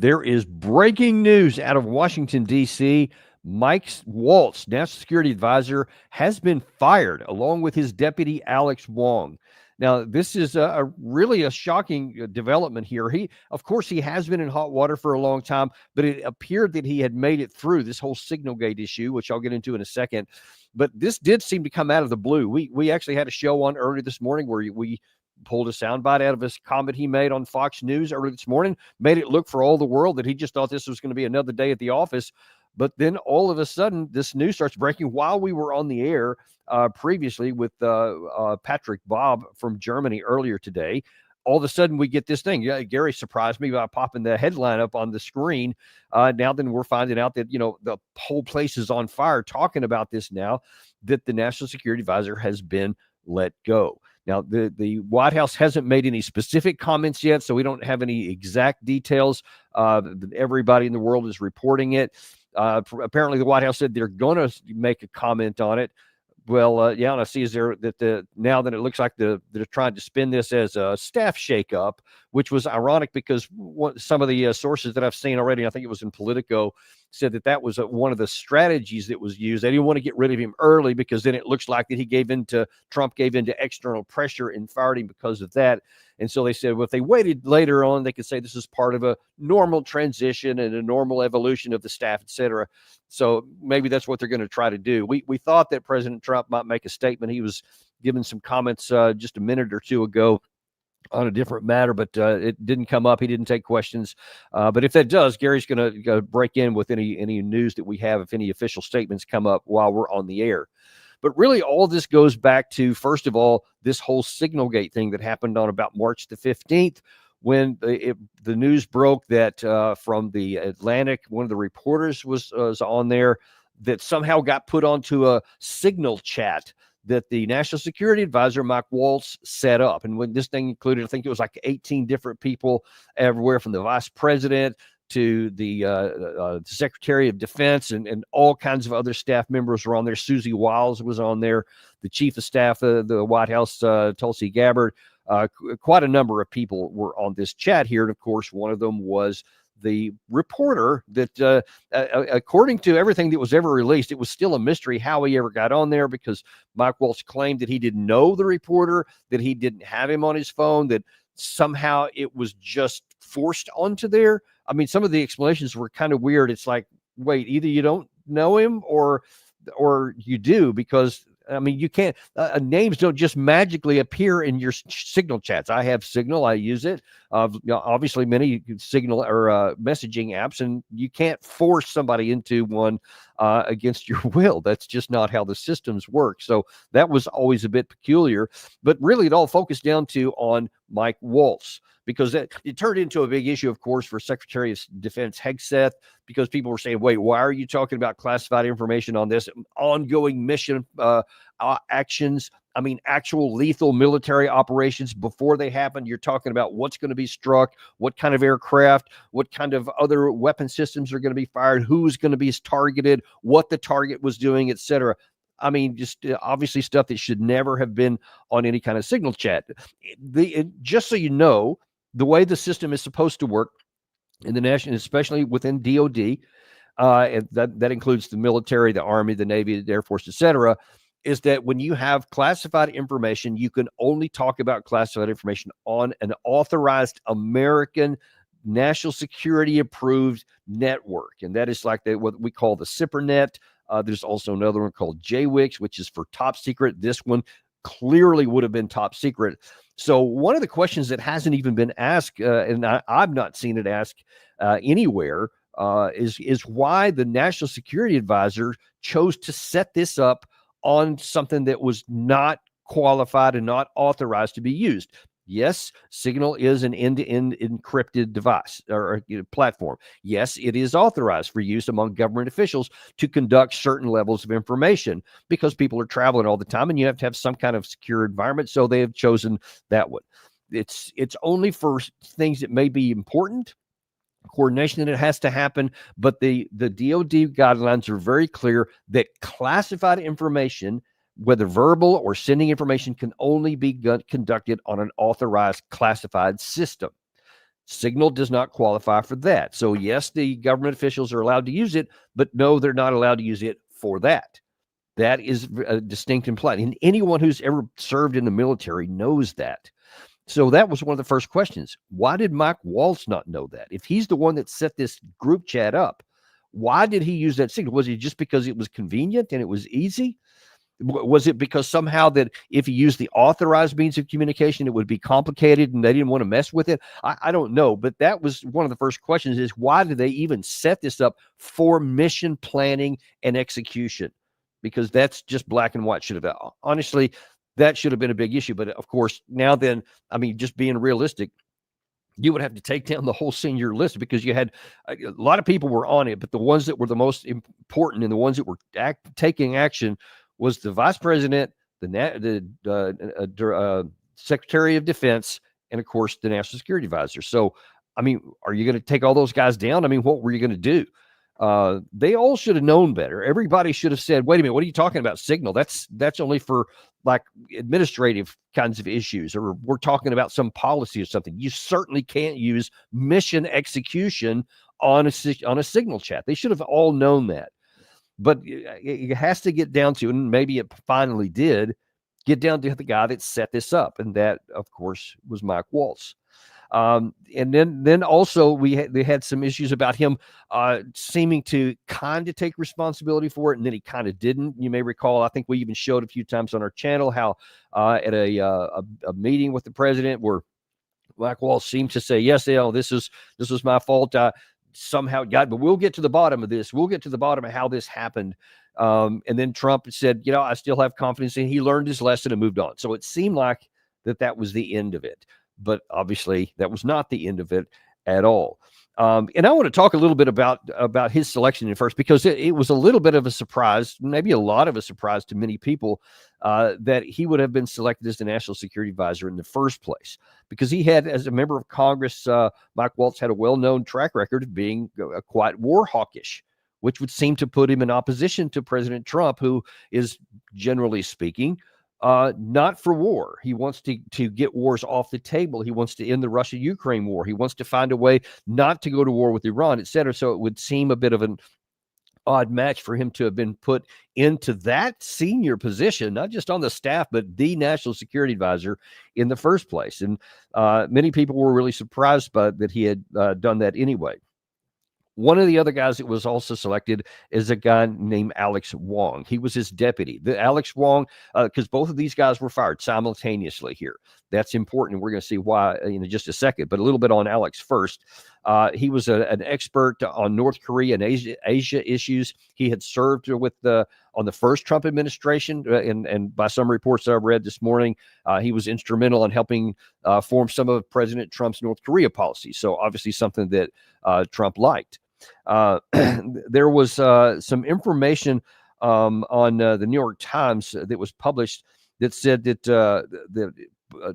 There is breaking news out of Washington, D.C. Mike Waltz, National Security Advisor, has been fired along with his deputy, Alex Wong. Now, this is really a shocking development here. Of course, he has been in hot water for a long time, but it appeared that he had made it through this whole SignalGate issue, which I'll get into in a second. But this did seem to come out of the blue. We actually had a show on early this morning where we pulled a soundbite out of his comment he made on Fox News early this morning, made it look for all the world that he just thought this was going to be another day at the office. But then all of a sudden, this news starts breaking while we were on the air previously with Patrick Bob from Germany earlier today. All of a sudden, we get this thing. Yeah, Gary surprised me by popping the headline up on the screen. Now then, we're finding out that, the whole place is on fire talking about this now, that the National Security Advisor has been let go. Now, the White House hasn't made any specific comments yet, so we don't have any exact details. Everybody in the world is reporting it. Apparently, the White House said they're going to make a comment on it. Well, and I see now that it looks like they're trying to spin this as a staff shakeup, which was ironic because some of the sources that I've seen already, I think it was in Politico, said that was one of the strategies that was used. They didn't want to get rid of him early because then it looks like that Trump gave in to external pressure and fired him because of that. And so they said, well, if they waited later on, they could say this is part of a normal transition and a normal evolution of the staff, et cetera. So maybe that's what they're going to try to do. We thought that President Trump might make a statement. He was giving some comments just a minute or two ago on a different matter, but it didn't come up. He didn't take questions. But if that does, Gary's going to break in with any news that we have, if any official statements come up while we're on the air. But really, all this goes back to, first of all, this whole SignalGate thing that happened on about March the 15th, when the news broke that from the Atlantic, one of the reporters was on there that somehow got put onto a Signal chat that the National Security Advisor Mike Waltz set up. And when this thing included, I think it was like 18 different people, everywhere from the vice president to the Secretary of Defense and all kinds of other staff members were on there. Susie Wiles was on there, the chief of staff of the White House, Tulsi Gabbard. Quite a number of people were on this chat here. And of course, one of them was the reporter that, according to everything that was ever released, it was still a mystery how he ever got on there, because Mike Waltz claimed that he didn't know the reporter, that he didn't have him on his phone, that somehow it was just forced onto there. I mean, some of the explanations were kind of weird. It's like, wait, either you don't know him or you do, because I mean, you can't, names don't just magically appear in your Signal chats. I have Signal, I use it. Obviously, many Signal or messaging apps, and you can't force somebody into one against your will. That's just not how the systems work. So that was always a bit peculiar. But really, it all focused down on Mike Waltz, because it turned into a big issue, of course, for Secretary of Defense Hegseth, because people were saying, wait, why are you talking about classified information on this ongoing mission actions? I mean, actual lethal military operations before they happen. You're talking about what's going to be struck, what kind of aircraft, what kind of other weapon systems are going to be fired, who's going to be targeted, what the target was doing, et cetera. I mean, just obviously stuff that should never have been on any kind of Signal chat. Just so you know, the way the system is supposed to work in the national, especially within DOD, and that includes the military, the Army, the Navy, the Air Force, et cetera, is that when you have classified information, you can only talk about classified information on an authorized American national security approved network. And that is like what we call the SIPRNet. There's also another one called JWIX, which is for top secret. This one clearly would have been top secret. So one of the questions that hasn't even been asked, and I've not seen it asked anywhere, is why the National Security Advisor chose to set this up on something that was not qualified and not authorized to be used. Yes, Signal is an end-to-end encrypted device or platform. Yes, it is authorized for use among government officials to conduct certain levels of information, because people are traveling all the time and you have to have some kind of secure environment. So they have chosen that one. It's only for things that may be important, coordination that it has to happen. But the DOD guidelines are very clear that classified information, whether verbal or sending information, can only be conducted on an authorized classified system. Signal does not qualify for that. So yes, the government officials are allowed to use it, but no, they're not allowed to use it for that. That is distinct and plain. And anyone who's ever served in the military knows that. So that was one of the first questions. Why did Mike Waltz not know that? If he's the one that set this group chat up, why did he use that signal? Was it just because it was convenient and it was easy? Was it because somehow that if he used the authorized means of communication, it would be complicated and they didn't want to mess with it? I don't know. But that was one of the first questions, is why did they even set this up for mission planning and execution? Because that's just black and white. Should have, honestly, that should have been a big issue. But of course, now then, I mean, just being realistic, you would have to take down the whole senior list, because you had a lot of people were on it, but the ones that were the most important and the ones that were taking action was the vice president, the Secretary of Defense, and of course the National Security Advisor. So, I mean, are you going to take all those guys down? I mean, what were you going to do? They all should have known better. Everybody should have said, wait a minute, what are you talking about? Signal? That's only for like administrative kinds of issues, or we're talking about some policy or something. You certainly can't use mission execution on a signal chat. They should have all known that. But it has to get down to, and maybe it finally did, get down to the guy that set this up. And that, of course, was Mike Waltz. And then also they had some issues about him seeming to kind of take responsibility for it, and then he kind of didn't. You may recall, I think we even showed a few times on our channel how at a meeting with the president where Mike Waltz seemed to say, yes, this was my fault. Somehow it got, but we'll get to the bottom of this. We'll get to the bottom of how this happened. And then Trump said, I still have confidence in. He learned his lesson and moved on. So it seemed like that was the end of it. But obviously that was not the end of it at all. And I want to talk a little bit about his selection at first, because it was a little bit of a surprise, maybe a lot of a surprise to many people, that he would have been selected as the National Security Advisor in the first place, because he had, as a member of Congress, Mike Waltz had a well-known track record of being quite war hawkish, which would seem to put him in opposition to President Trump, who is, generally speaking, not for war. He wants to get wars off the table. He wants to end the Russia-Ukraine war. He wants to find a way not to go to war with Iran, etc. So it would seem a bit of an odd match for him to have been put into that senior position, not just on the staff, but the National Security Advisor in the first place. And many people were really surprised by that he had done that anyway. One of the other guys that was also selected is a guy named Alex Wong. He was his deputy. The Alex Wong, because both of these guys were fired simultaneously here. That's important. We're going to see why in just a second. But a little bit on Alex first. He was an expert on North Korea and Asia issues. He had served on the first Trump administration, and by some reports I've read this morning, he was instrumental in helping form some of President Trump's North Korea policies. So obviously something that Trump liked. There was some information on the New York Times that was published that said that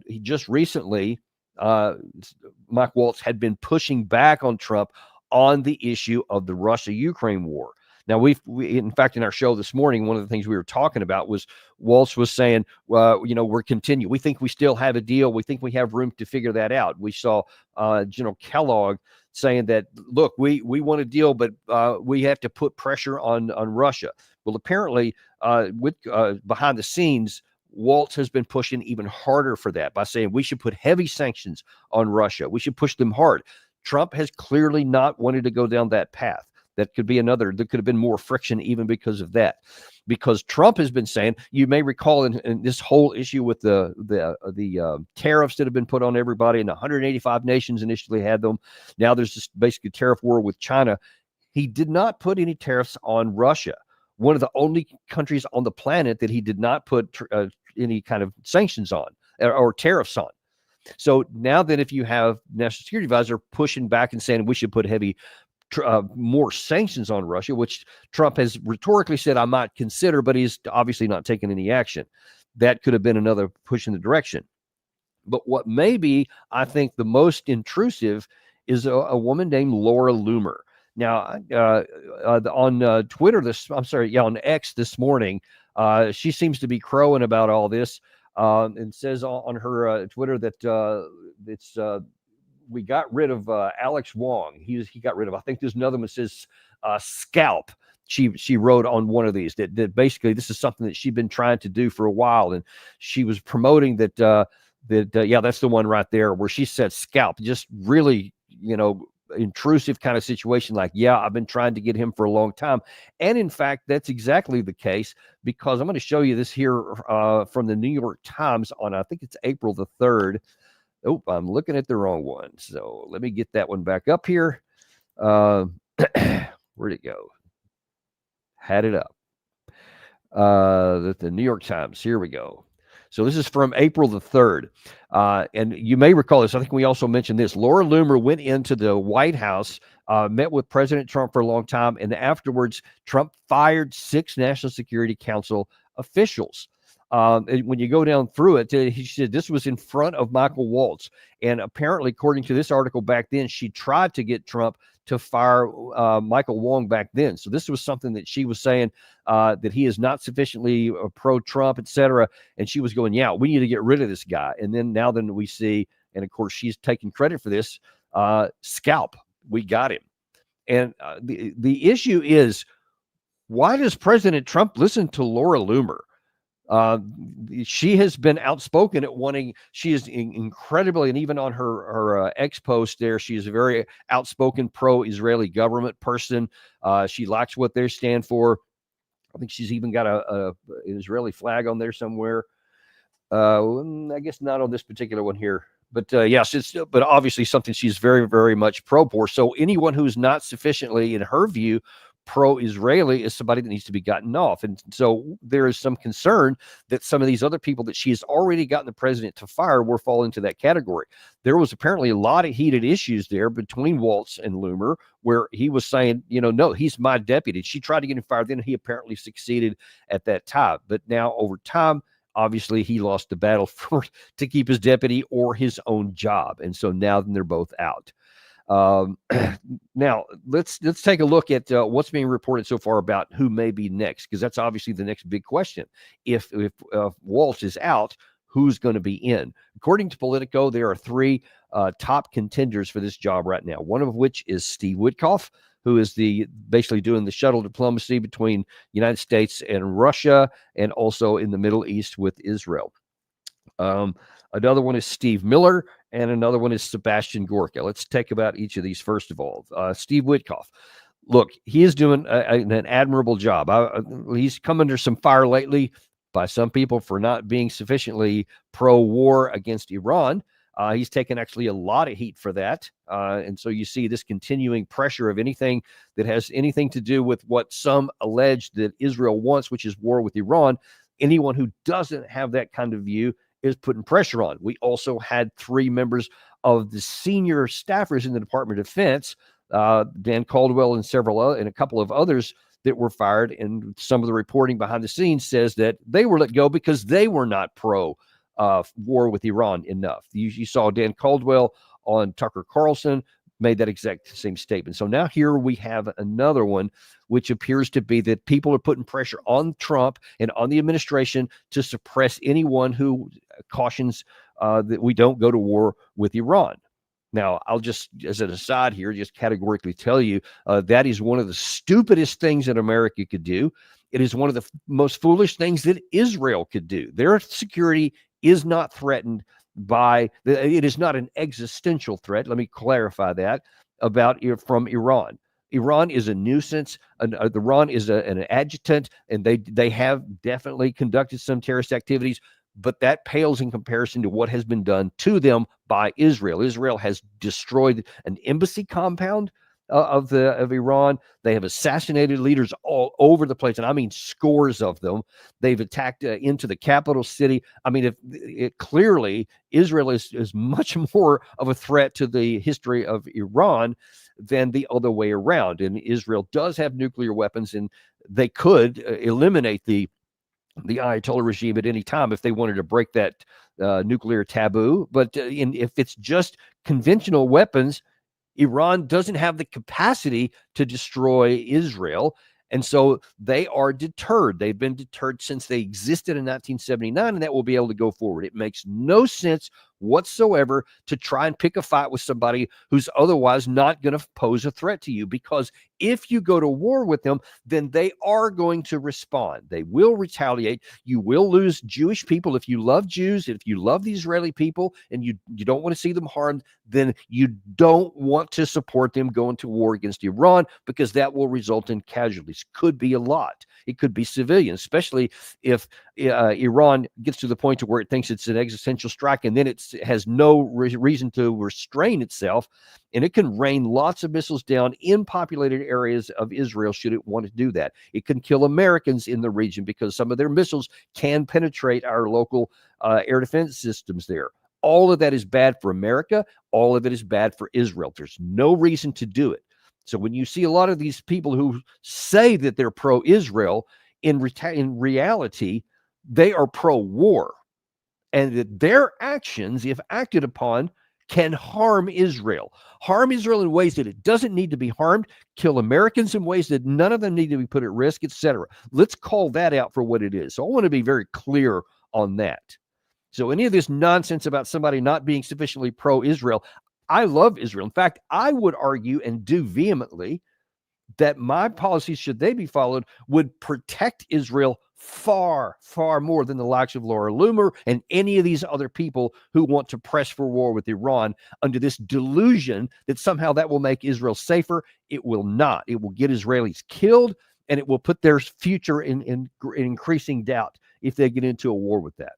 he just recently, Mike Waltz had been pushing back on Trump on the issue of the Russia-Ukraine war. Now, we in fact, in our show this morning, one of the things we were talking about was Waltz was saying, we're continuing. We think we still have a deal. We think we have room to figure that out. We saw General Kellogg saying that, look, we want a deal, but we have to put pressure on Russia. Well, apparently, behind the scenes, Waltz has been pushing even harder for that by saying we should put heavy sanctions on Russia. We should push them hard. Trump has clearly not wanted to go down that path. That could be there could have been more friction even because of that. Because Trump has been saying, you may recall in this whole issue with the tariffs that have been put on everybody, and 185 nations initially had them. Now there's just basically a tariff war with China. He did not put any tariffs on Russia. One of the only countries on the planet that he did not put any kind of sanctions on or tariffs on. So now that if you have National Security Advisor pushing back and saying we should put more sanctions on Russia, which Trump has rhetorically said I might consider, but he's obviously not taking any action. That could have been another push in the direction. But what may be, I think, the most intrusive is a woman named Laura Loomer. Now, on Twitter, on X this morning, she seems to be crowing about all this and says on her Twitter that it's we got rid of Alex Wong. He got rid of. I think there's another one that says scalp. She wrote on one of these that basically this is something that she'd been trying to do for a while, and she was promoting that yeah, that's the one right there where she said scalp. Just really, intrusive kind of situation. Like, yeah, I've been trying to get him for a long time, and in fact, that's exactly the case, because I'm going to show you this here from the New York Times on, I think it's April the 3rd. Oh, I'm looking at the wrong one. So let me get that one back up here. Where'd it go? Had it up. The New York Times. Here we go. So this is from April the 3rd. And you may recall this. I think we also mentioned this. Laura Loomer went into the White House, met with President Trump for a long time, and afterwards, Trump fired 6 National Security Council officials. And when you go down through it, he said this was in front of Michael Waltz. And apparently, according to this article back then, she tried to get Trump to fire Michael Wong back then. So this was something that she was saying that he is not sufficiently pro-Trump, et cetera. And she was going, yeah, we need to get rid of this guy. And then we see, and of course, she's taking credit for this, scalp. We got him. And the issue is, why does President Trump listen to Laura Loomer? She has been outspoken at wanting, she is incredibly, and even on her X post there, she is a very outspoken pro-Israeli government person. She likes what they stand for. I think she's even got an Israeli flag on there somewhere. I guess not on this particular one here. But yes, but obviously something she's very, very much pro-for. So anyone who's not sufficiently, in her view, pro-Israeli is somebody that needs to be gotten off. And so there is some concern that some of these other people that she has already gotten the president to fire will fall into that category. There was apparently a lot of heated issues there between Waltz and Loomer, where he was saying, no, he's my deputy. She tried to get him fired. Then he apparently succeeded at that time. But now over time, obviously he lost the battle to keep his deputy or his own job. And so now they're both out. Now let's take a look at what's being reported so far about who may be next, because that's obviously the next big question. If Waltz is out, who's going to be in? According to Politico, there are 3 top contenders for this job right now. One of which is Steve Witkoff, who is basically doing the shuttle diplomacy between the United States and Russia, and also in the Middle East with Israel. Another one is Steve Miller, and another one is Sebastian Gorka. Let's take about each of these first of all. Steve Witkoff. Look, he is doing an admirable job. He's come under some fire lately by some people for not being sufficiently pro-war against Iran. He's taken actually a lot of heat for that. And so you see this continuing pressure of anything that has anything to do with what some allege that Israel wants, which is war with Iran. Anyone who doesn't have that kind of view is putting pressure on. We also had 3 members of the senior staffers in the Department of Defense, Dan Caldwell and a couple of others that were fired. And some of the reporting behind the scenes says that they were let go because they were not pro war with Iran enough. You saw Dan Caldwell on Tucker Carlson made that exact same statement. So now here we have another one, which appears to be that people are putting pressure on Trump and on the administration to suppress anyone who cautions that we don't go to war with Iran. Now, I'll just, as an aside here, just categorically tell you that is one of the stupidest things that America could do. It is one of the most foolish things that Israel could do. Their security is not threatened by, it is not an existential threat. Let me clarify that from Iran. Iran is a nuisance. Iran is an adjutant, and they have definitely conducted some terrorist activities, but that pales in comparison to what has been done to them by Israel. Israel has destroyed an embassy compound of Iran. They have assassinated leaders all over the place, and I mean scores of them. They've attacked into the capital city. I mean, clearly Israel is much more of a threat to the history of Iran than the other way around. And Israel does have nuclear weapons, and they could eliminate the Ayatollah regime at any time if they wanted to break that nuclear taboo. But if it's just conventional weapons, Iran doesn't have the capacity to destroy Israel. And so they are deterred. They've been deterred since they existed in 1979, and that will be able to go forward. It makes no sense whatsoever to try and pick a fight with somebody who's otherwise not going to pose a threat to you. Because if you go to war with them, then they are going to respond. They will retaliate. You will lose Jewish people. If you love Jews, if you love the Israeli people, and you don't want to see them harmed, then you don't want to support them going to war against Iran, because that will result in casualties. Could be a lot. It could be civilians, especially if Iran gets to the point to where it thinks it's an existential strike, and then it has no reason to restrain itself, and it can rain lots of missiles down in populated areas of Israel should it want to do that. It can kill Americans in the region because some of their missiles can penetrate our local air defense systems there. All of that is bad for America. All of it is bad for Israel. There's no reason to do it. So when you see a lot of these people who say that they're pro-Israel, in reality, they are pro-war, and that their actions, if acted upon, can harm Israel in ways that it doesn't need to be harmed, kill Americans in ways that none of them need to be put at risk, etc. Let's call that out for what it is. So I want to be very clear on that. So any of this nonsense about somebody not being sufficiently pro-Israel, I love Israel. In fact, I would argue, and do vehemently, that my policies, should they be followed, would protect Israel far, far more than the likes of Laura Loomer and any of these other people who want to press for war with Iran under this delusion that somehow that will make Israel safer. It will not. It will get Israelis killed, and it will put their future in increasing doubt if they get into a war with that.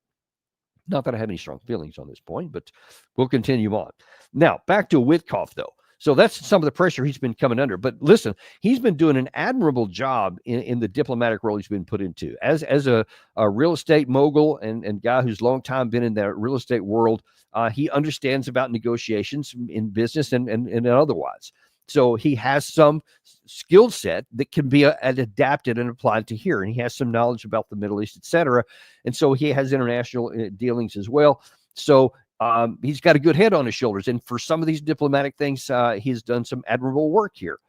Not that I have any strong feelings on this point, but we'll continue on. Now, back to Witkoff, though. So that's some of the pressure he's been coming under. But listen, he's been doing an admirable job in the diplomatic role he's been put into. As a real estate mogul and guy who's long time been in that real estate world, he understands about negotiations in business and otherwise. So he has some skill set that can be adapted and applied to here. And he has some knowledge about the Middle East, et cetera. And so he has international dealings as well. So he's got a good head on his shoulders. And for some of these diplomatic things, he's done some admirable work here.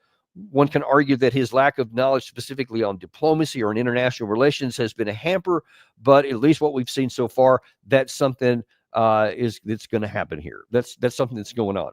One can argue that his lack of knowledge specifically on diplomacy or in international relations has been a hamper, but at least what we've seen so far, that's something that's going to happen here. That's something that's going on.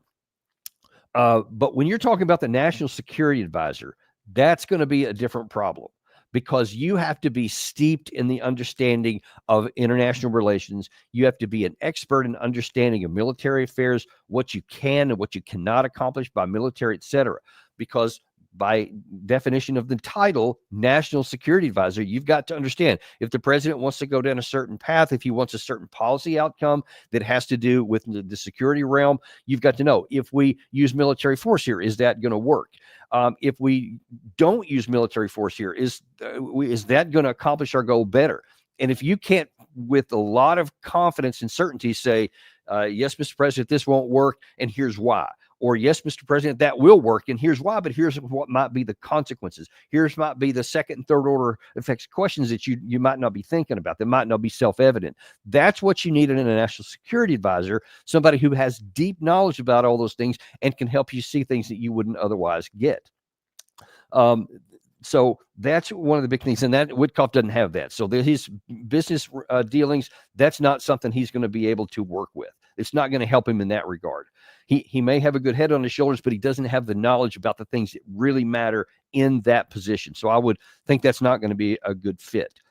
But when you're talking about the National Security Advisor, that's going to be a different problem, because you have to be steeped in the understanding of international relations. You have to be an expert in understanding of military affairs, what you can and what you cannot accomplish by military, et cetera. Because by definition of the title, National Security Advisor, you've got to understand if the president wants to go down a certain path, if he wants a certain policy outcome that has to do with the security realm, you've got to know, if we use military force here, is that going to work? If we don't use military force here, is that going to accomplish our goal better? And if you can't, with a lot of confidence and certainty, say, yes, Mr. President, this won't work, and here's why. Or, yes, Mr. President, that will work, and here's why, but here's what might be the consequences. Here's might be the second and third order effects questions that you might not be thinking about, that might not be self-evident. That's what you need in a national security advisor, somebody who has deep knowledge about all those things and can help you see things that you wouldn't otherwise get. So that's one of the big things, and that Witkoff doesn't have that. So his business dealings, that's not something he's going to be able to work with. It's not going to help him in that regard. He may have a good head on his shoulders, but he doesn't have the knowledge about the things that really matter in that position. So I would think that's not going to be a good fit.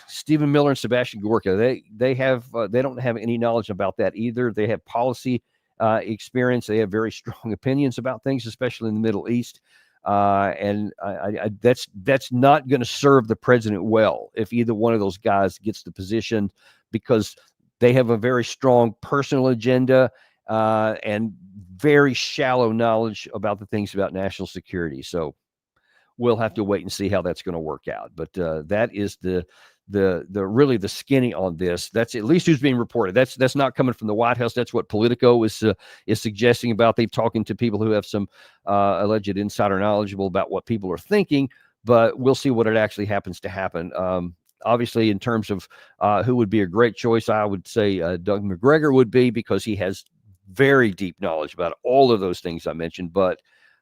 Stephen Miller and Sebastian Gorka, they don't have any knowledge about that either. They have policy experience. They have very strong opinions about things, especially in the Middle East. And that's not going to serve the president well if either one of those guys gets the position, because they have a very strong personal agenda and very shallow knowledge about the things about national security. So we'll have to wait and see how that's going to work out. But that is the really the skinny on this. That's at least who's being reported. That's not coming from the White House. That's what Politico is suggesting about. They've talking to people who have some alleged insider knowledgeable about what people are thinking, but we'll see what it actually happens to happen. Obviously, in terms of who would be a great choice, I would say Doug McGregor would be, because he has very deep knowledge about all of those things I mentioned. But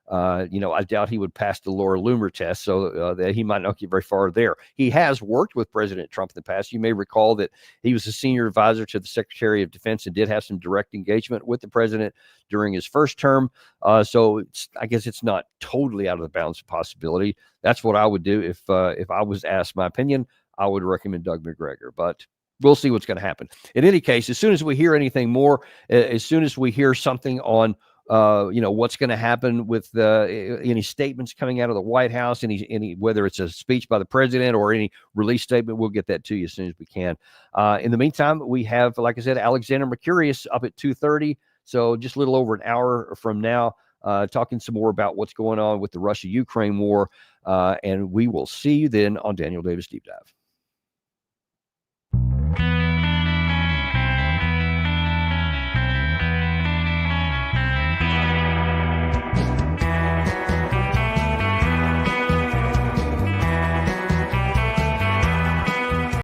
I doubt he would pass the Laura Loomer test, so that he might not get very far there. He has worked with President Trump in the past. You may recall that he was a senior advisor to the Secretary of Defense and did have some direct engagement with the president during his first term. So I guess it's not totally out of the bounds of possibility. That's what I would do if I was asked my opinion. I would recommend Doug McGregor, but we'll see what's going to happen. In any case, as soon as we hear anything more, as soon as we hear something on what's going to happen with any statements coming out of the White House, any whether it's a speech by the president or any release statement, we'll get that to you as soon as we can. In the meantime, we have, like I said, Alexander Mercurius up at 2:30, so just a little over an hour from now, talking some more about what's going on with the Russia-Ukraine war, and we will see you then on Daniel Davis Deep Dive.